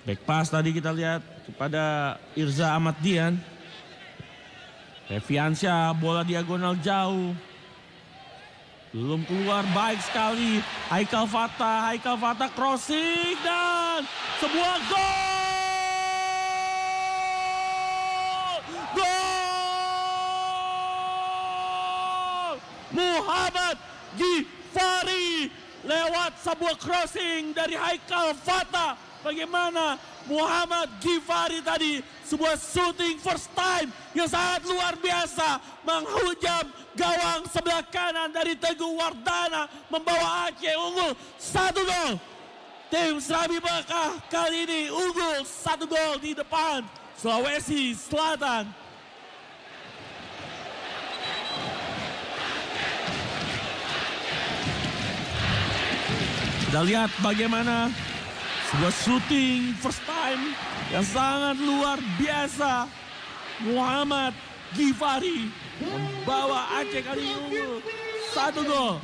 Back pass tadi kita lihat kepada Irza Ahmaddian. Reviansyah, bola diagonal jauh. Belum keluar, baik sekali. Haikal Fatah crossing dan sebuah gol! Gol! Muhammad Gifari lewat sebuah crossing dari Haikal Fatah. Bagaimana Muhammad Gifari tadi sebuah shooting first time yang sangat luar biasa menghujam gawang sebelah kanan dari Teguh Wardana membawa Aceh unggul 1 gol. Tim Serabi Bekah kali ini unggul 1 gol di depan Sulawesi Selatan. Kita lihat bagaimana sebuah shooting first time yang sangat luar biasa. Muhammad Gifari membawa Aceh kali ini unggul 1 gol.